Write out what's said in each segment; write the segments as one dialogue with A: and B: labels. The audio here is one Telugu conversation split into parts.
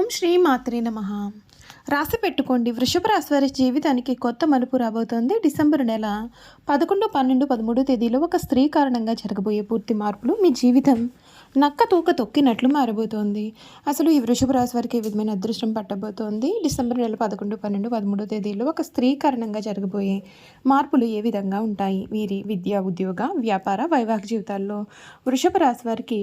A: ఓం శ్రీ మాత్రే నమః. రాసి పెట్టుకోండి. వృషభ రాశి వారి జీవితానికి కొత్త మలుపు రాబోతోంది. డిసెంబర్ నెల 11, 12, 13 తేదీలో ఒక స్త్రీ కారణంగా జరగబోయే పూర్తి మార్పులు మీ జీవితం నక్క తూక తొక్కినట్లు మారబోతోంది. అసలు ఈ వృషభ రాశి వారికి ఏ విధమైన అదృష్టం పట్టబోతోంది? డిసెంబర్ నెల 11, 12, 13 తేదీలో ఒక స్త్రీ కారణంగా జరగబోయే మార్పులు ఏ విధంగా ఉంటాయి? వీరి విద్య, ఉద్యోగ, వ్యాపార, వైవాహిక జీవితాల్లో వృషభ రాశి వారికి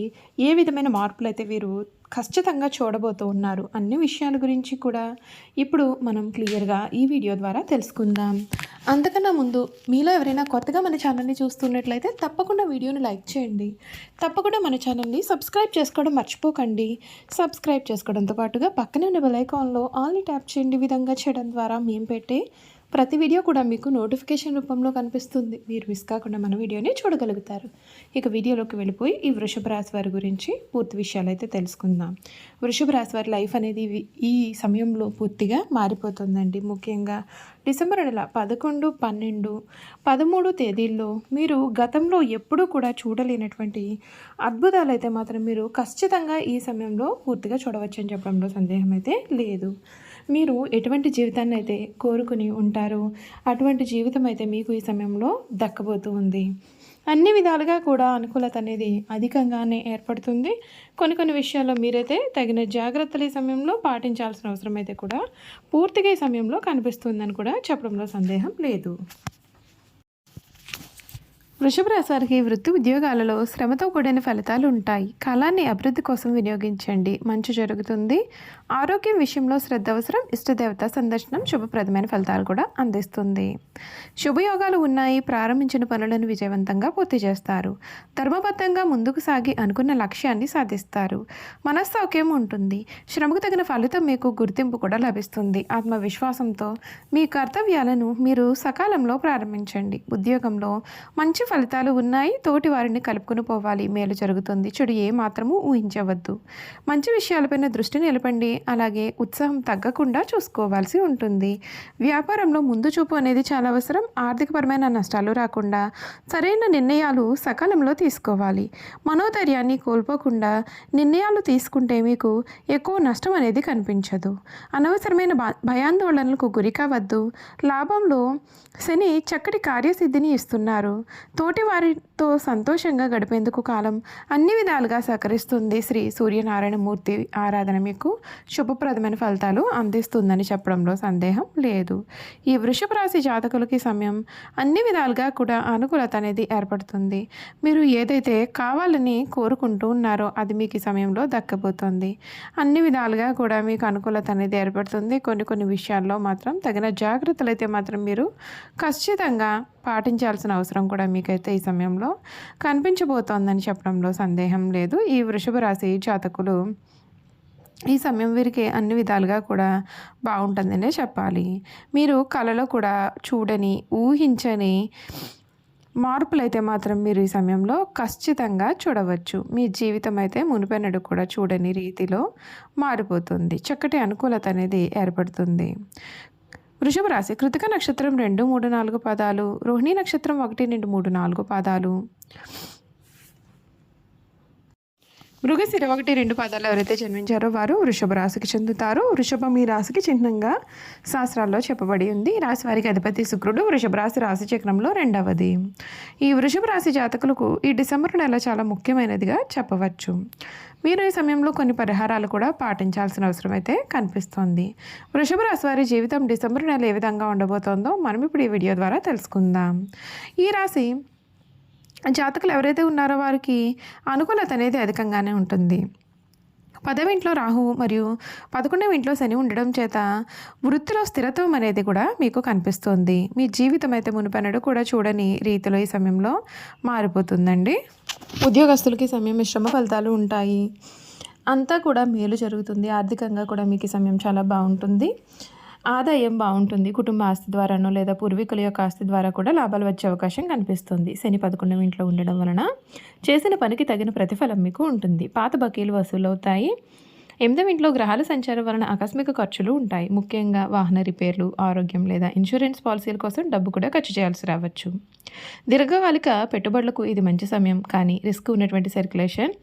A: ఏ విధమైన మార్పులు అయితే వీరు ఖచ్చితంగా చూడబోతూ ఉన్నారు అన్ని విషయాల గురించి కూడా ఇప్పుడు మనం క్లియర్గా ఈ వీడియో ద్వారా తెలుసుకుందాం. అంతకన్నా ముందు మీలో ఎవరైనా కొత్తగా మన ఛానల్ని చూస్తున్నట్లయితే తప్పకుండా వీడియోని లైక్ చేయండి. తప్పకుండా మన ఛానల్ని సబ్స్క్రైబ్ చేసుకోవడం మర్చిపోకండి. సబ్స్క్రైబ్ చేసుకోవడంతో పాటుగా పక్కనే ఉన్న బెల్ ఐకాన్లో ఆల్ని ట్యాప్ చేయండి. విధంగా చేయడం ద్వారా మేము పెట్టే ప్రతి వీడియో కూడా మీకు నోటిఫికేషన్ రూపంలో కనిపిస్తుంది. మీరు మిస్ కాకుండా మన వీడియోని చూడగలుగుతారు. ఇక వీడియోలోకి వెళ్ళిపోయి ఈ వృషభ రాశి వారి గురించి పూర్తి విషయాలు అయితే తెలుసుకుందాం. వృషభ రాశి వారి లైఫ్ అనేది ఈ సమయంలో పూర్తిగా మారిపోతుందండి. ముఖ్యంగా డిసెంబర్ నెల 11, 12, 13 తేదీల్లో మీరు గతంలో ఎప్పుడూ కూడా చూడలేనటువంటి అద్భుతాలు అయితే మాత్రం మీరు ఖచ్చితంగా ఈ సమయంలో పూర్తిగా చూడవచ్చని చెప్పడంలో సందేహం అయితే లేదు. మీరు ఎటువంటి జీవితాన్ని అయితే కోరుకుని ఉంటారో అటువంటి జీవితం అయితే మీకు ఈ సమయంలో దక్కబోతూ ఉంది. అన్ని విధాలుగా కూడా అనుకూలత అనేది అధికంగానే ఏర్పడుతుంది. కొన్ని విషయాల్లో మీరైతే తగిన జాగ్రత్తలు ఈ సమయంలో పాటించాల్సిన అవసరం అయితే కూడా పూర్తిగా ఈ సమయంలో కనిపిస్తుందని కూడా చెప్పడంలో సందేహం లేదు. వృషభ రాశి వారికి వృత్తి ఉద్యోగాలలో శ్రమతో కూడిన ఫలితాలు ఉంటాయి. కాలాన్ని అభివృద్ధి కోసం వినియోగించండి, మంచి జరుగుతుంది. ఆరోగ్యం విషయంలో శ్రద్ధ అవసరం. ఇష్టదేవత సందర్శనం శుభప్రదమైన ఫలితాలు కూడా అందిస్తుంది. శుభయోగాలు ఉన్నాయి. ప్రారంభించిన పనులను విజయవంతంగా పూర్తి చేస్తారు. ధర్మబద్ధంగా ముందుకు సాగి అనుకున్న లక్ష్యాన్ని సాధిస్తారు. మనస్సౌక్యం ఉంటుంది. శ్రమకు తగిన ఫలితం మీకు గుర్తింపు కూడా లభిస్తుంది. ఆత్మవిశ్వాసంతో మీ కర్తవ్యాలను మీరు సకాలంలో ప్రారంభించండి. ఉద్యోగంలో మంచి ఫలితాలు ఉన్నాయి. తోటి వారిని కలుపుకొని పోవాలి. మేలు జరుగుతుంది. చెడు ఏ మాత్రము ఊహించవద్దు. మంచి విషయాలపైన దృష్టి నిలపండి. అలాగే ఉత్సాహం తగ్గకుండా చూసుకోవాల్సి ఉంటుంది. వ్యాపారంలో ముందు చూపు అనేది చాలా అవసరం. ఆర్థికపరమైన నష్టాలు రాకుండా సరైన నిర్ణయాలు సకాలంలో తీసుకోవాలి. మనోధైర్యాన్ని కోల్పోకుండా నిర్ణయాలు తీసుకుంటే మీకు ఎక్కువ నష్టం అనేది కనిపించదు. అనవసరమైన భయాందోళనలకు గురి కావద్దు. లాభంలో శని చక్కటి కార్యసిద్ధిని ఇస్తున్నారు. తోటి వారితో సంతోషంగా గడిపేందుకు కాలం అన్ని విధాలుగా సహకరిస్తుంది. శ్రీ సూర్యనారాయణ మూర్తి ఆరాధన మీకు శుభప్రదమైన ఫలితాలు అందిస్తుందని చెప్పడంలో సందేహం లేదు. ఈ వృషభ రాశి జాతకులకి సమయం అన్ని విధాలుగా కూడా అనుకూలత అనేది ఏర్పడుతుంది. మీరు ఏదైతే కావాలని కోరుకుంటూ ఉన్నారో అది మీకు ఈ సమయంలో దక్కబోతుంది. అన్ని విధాలుగా కూడా మీకు అనుకూలత అనేది ఏర్పడుతుంది. కొన్ని విషయాల్లో మాత్రం తగిన జాగ్రత్తలు అయితే మాత్రం మీరు ఖచ్చితంగా పాటించాల్సిన అవసరం కూడా మీకైతే ఈ సమయంలో కనిపించబోతోందని చెప్పడంలో సందేహం లేదు. ఈ వృషభ రాశి జాతకులు ఈ సమయం వీరికి అన్ని విధాలుగా కూడా బాగుంటుందనే చెప్పాలి. మీరు కళలో కూడా చూడని, ఊహించని మార్పులు అయితే మాత్రం మీరు ఈ సమయంలో ఖచ్చితంగా చూడవచ్చు. మీ జీవితం అయితే మునిపెన్నడు కూడా చూడని రీతిలో మారిపోతుంది. చక్కటి అనుకూలత అనేది ఏర్పడుతుంది. వృషభ రాశి కృతిక నక్షత్రం 2, 3, 4 పాదాలు, రోహిణి నక్షత్రం 1, 2, 3, 4 పాదాలు, మృగశిర 1, 2 పాదాలు ఎవరైతే జన్మించారో వారు వృషభ రాశికి చెందుతారు. వృషభం ఈ రాశికి చిహ్నంగా శాస్త్రాల్లో చెప్పబడి ఉంది. ఈ రాశి వారికి అధిపతి శుక్రుడు. వృషభ రాశి చక్రంలో 2వది. ఈ వృషభ రాశి జాతకులకు ఈ డిసెంబర్ నెల చాలా ముఖ్యమైనదిగా చెప్పవచ్చు. మీరు ఈ సమయంలో కొన్ని పరిహారాలు కూడా పాటించాల్సిన అవసరం అయితే కనిపిస్తోంది. వృషభ రాశి వారి జీవితం డిసెంబర్ నెల ఏ విధంగా ఉండబోతోందో మనం ఇప్పుడు ఈ వీడియో ద్వారా తెలుసుకుందాం. ఈ రాశి జాతకులు ఎవరైతే ఉన్నారో వారికి అనుకూలత అనేది అధికంగానే ఉంటుంది. 10వ ఇంట్లో రాహు మరియు 11వ ఇంట్లో శని ఉండడం చేత వృత్తిలో స్థిరత్వం అనేది కూడా మీకు కనిపిస్తుంది. మీ జీవితం అయితే మునుపెన్నడూ కూడా చూడని రీతిలో ఈ సమయంలో మారిపోతుందండి. ఉద్యోగస్తులకి సమయం మిశ్రమ ఫలితాలు ఉంటాయి. అంతా కూడా మేలు జరుగుతుంది. ఆర్థికంగా కూడా మీకు ఈ సమయం చాలా బాగుంటుంది. ఆదాయం బాగుంటుంది. కుటుంబ ఆస్తి ద్వారానో లేదా పూర్వీకుల యొక్క ఆస్తి ద్వారా కూడా లాభాలు వచ్చే అవకాశం కనిపిస్తుంది. శని 11వ ఇంట్లో ఉండడం వలన చేసిన పనికి తగిన ప్రతిఫలం మీకు ఉంటుంది. పాత బకీలు వసూలవుతాయి. 8వ ఇంట్లో గ్రహాల సంచారం వలన ఆకస్మిక ఖర్చులు ఉంటాయి. ముఖ్యంగా వాహన రిపేర్లు, ఆరోగ్యం లేదా ఇన్సూరెన్స్ పాలసీల కోసం డబ్బు కూడా ఖర్చు చేయాల్సి రావచ్చు. దీర్ఘకాలిక పెట్టుబడులకు ఇది మంచి సమయం, కానీ రిస్క్ ఉన్నటువంటి సర్క్యులేషన్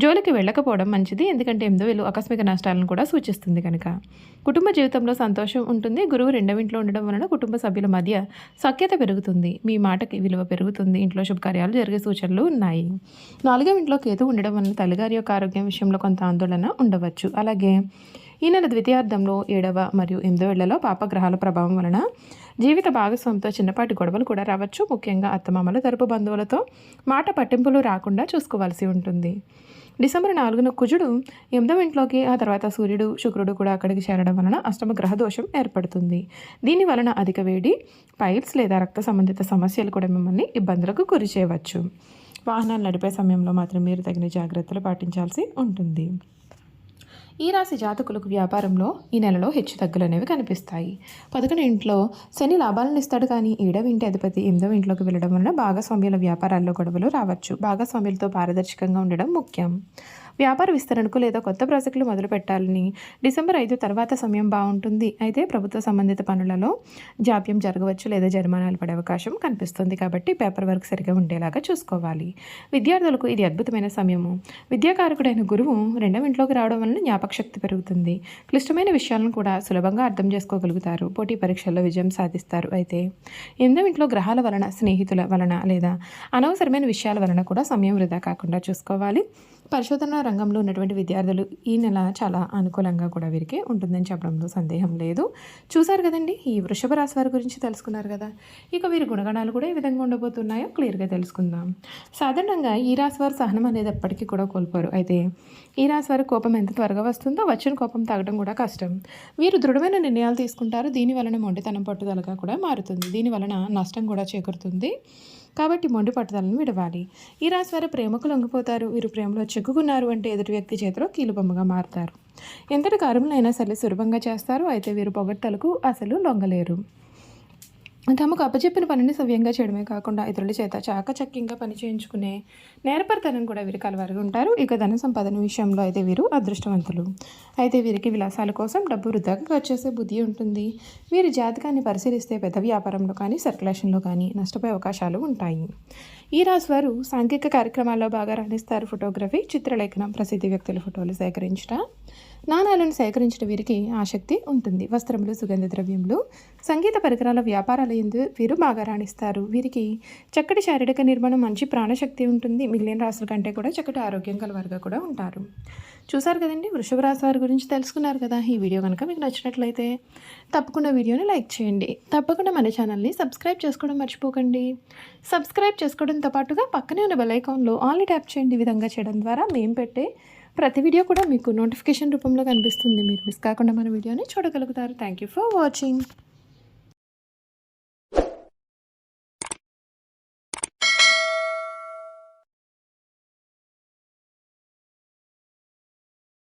A: జోలికి వెళ్ళకపోవడం మంచిది. ఎందుకంటే 8వ ఇల్లు ఆకస్మిక నష్టాలను కూడా సూచిస్తుంది కనుక. కుటుంబ జీవితంలో సంతోషం ఉంటుంది. గురువు 2వ ఇంట్లో ఉండడం వలన కుటుంబ సభ్యుల మధ్య సఖ్యత పెరుగుతుంది. మీ మాటకి విలువ పెరుగుతుంది. ఇంట్లో శుభకార్యాలు జరిగే సూచనలు ఉన్నాయి. 4వ ఇంట్లో కేతు ఉండడం వలన తల్లిగారి యొక్క ఆరోగ్యం విషయంలో కొంత ఆందోళన ఉండవచ్చు. అలాగే ఈ నెల ద్వితీయార్థంలో 7వ మరియు 8వ ఇళ్లలో పాపగ్రహాల ప్రభావం వలన జీవిత భాగస్వామితో చిన్నపాటి గొడవలు కూడా రావచ్చు. ముఖ్యంగా అత్తమామల తరపు బంధువులతో మాట పట్టింపులు రాకుండా చూసుకోవాల్సి ఉంటుంది. డిసెంబర్ 4న కుజుడు 8వ ఇంట్లోకి, ఆ తర్వాత సూర్యుడు, శుక్రుడు కూడా అక్కడికి చేరడం వలన అష్టమ గ్రహ దోషం ఏర్పడుతుంది. దీని వలన అధిక వేడి, పైల్స్ లేదా రక్త సంబంధిత సమస్యలు కూడా మిమ్మల్ని ఇబ్బందులకు గురి చేయవచ్చు. వాహనాలు నడిపే సమయంలో మాత్రం మీరు తగిన జాగ్రత్తలు పాటించాల్సి ఉంటుంది. ఈ రాశి జాతకులకు వ్యాపారంలో ఈ నెలలో హెచ్చుతగ్గులు అనేవి కనిపిస్తాయి. 11వ ఇంట్లో శని లాభాలను ఇస్తాడు, కానీ 7వ ఇంటి అధిపతి 8వ ఇంట్లోకి వెళ్ళడం వలన భాగస్వామ్యుల వ్యాపారాల్లో గొడవలు రావచ్చు. భాగస్వామ్యులతో పారదర్శకంగా ఉండడం ముఖ్యం. వ్యాపార విస్తరణకు లేదా కొత్త ప్రాజెక్టులు మొదలు పెట్టాలని డిసెంబర్ 5 తర్వాత సమయం బాగుంటుంది. అయితే ప్రభుత్వ సంబంధిత పనులలో జాప్యం జరగవచ్చు లేదా జరిమానాలు పడే అవకాశం కనిపిస్తుంది. కాబట్టి పేపర్ వర్క్ సరిగా ఉండేలాగా చూసుకోవాలి. విద్యార్థులకు ఇది అద్భుతమైన సమయము. విద్యాకారకుడైన గురువు 2వ ఇంట్లోకి రావడం వలన జ్ఞాపకశక్తి పెరుగుతుంది. క్లిష్టమైన విషయాలను కూడా సులభంగా అర్థం చేసుకోగలుగుతారు. పోటీ పరీక్షల్లో విజయం సాధిస్తారు. అయితే 8వ ఇంట్లో గ్రహాల వలన, స్నేహితుల వలన లేదా అనవసరమైన విషయాల వలన కూడా సమయం వృధా కాకుండా చూసుకోవాలి. పరిశోధన రంగంలో ఉన్నటువంటి విద్యార్థులు ఈ నెల చాలా అనుకూలంగా కూడా వీరికి ఉంటుందని చెప్పడంలో సందేహం లేదు. చూసారు కదండి, ఈ వృషభ రాశి వారి గురించి తెలుసుకున్నారు కదా. ఇక వీరి గుణగణాలు కూడా ఏ విధంగా ఉండబోతున్నాయో క్లియర్గా తెలుసుకుందాం. సాధారణంగా ఈ రాశి వారు సహనం అనేది ఎప్పటికీ కూడా కోల్పోరు. అయితే ఈ రాశి వారి కోపం ఎంత త్వరగా వస్తుందో వచ్చిన కోపం తాగడం కూడా కష్టం. వీరు దృఢమైన నిర్ణయాలు తీసుకుంటారు. దీని వలన మొండితనం పట్టుదలగా కూడా మారుతుంది. దీని వలన నష్టం కూడా చేకూరుతుంది. కాబట్టి మొండి పట్టుదలను విడవాలి. ఈ రాశి వారు ప్రేమకు లొంగిపోతారు. వీరు ప్రేమలో చిక్కుకున్నారు అంటే ఎదుటి వ్యక్తి చేతిలో కీలుబొమ్మగా మారుతారు. ఎంతటి కార్యములైనా సరే సులభంగా చేస్తారు. అయితే వీరు పొగడ్తలకు అసలు లొంగలేరు. తమకు అప్పచెప్పిన పనిని సవ్యంగా చేయడమే కాకుండా ఇతరుల చేత చాకచక్యంగా పని చేయించుకునే నేర్పరితనం కూడా వీరికి కలవారుగా ఉంటారు. ఇక ధన సంపాదన విషయంలో అయితే వీరు అదృష్టవంతులు. అయితే వీరికి విలాసాల కోసం డబ్బు వృధాగా ఖర్చు చేసే బుద్ధి ఉంటుంది. వీరి జాతకాన్ని పరిశీలిస్తే పెద్ద వ్యాపారంలో కానీ సర్క్యులేషన్లో కానీ నష్టపోయే అవకాశాలు ఉంటాయి. ఈ రాశి వారు సాంఘిక కార్యక్రమాల్లో బాగా రాణిస్తారు. ఫోటోగ్రఫీ, చిత్రలేఖనం, ప్రసిద్ధ వ్యక్తుల ఫోటోలు సేకరించడం, నాణాలను సేకరించడం వీరికి ఆసక్తి ఉంటుంది. వస్త్రములు, సుగంధ ద్రవ్యములు, సంగీత పరికరాల వ్యాపారాల యందు వీరు బాగా రాణిస్తారు. వీరికి చక్కటి శారీరక నిర్మాణం, మంచి ప్రాణశక్తి ఉంటుంది. మిగిలిన రాశుల కంటే కూడా చక్కటి ఆరోగ్యం కలవారుగా కూడా ఉంటారు. చూసారు కదండి, వృషభ రాశి వారి గురించి తెలుసుకున్నారు కదా. ఈ వీడియో కనుక మీకు నచ్చినట్లయితే తప్పకుండా వీడియోని లైక్ చేయండి. తప్పకుండా మన ఛానల్ని సబ్స్క్రైబ్ చేసుకోవడం మర్చిపోకండి. సబ్స్క్రైబ్ చేసుకోవడంతో పాటుగా పక్కనే ఉన్న బెల్ ఐకాన్లో ఆల్ని ట్యాప్ చేయండి. ఈ విధంగా చేయడం ద్వారా మేము పెట్టే ప్రతి వీడియో కూడా మీకు నోటిఫికేషన్ రూపంలో కనిపిస్తుంది. మీరు మిస్ కాకుండా మన వీడియోని చూడగలుగుతారు. Thank you for watching.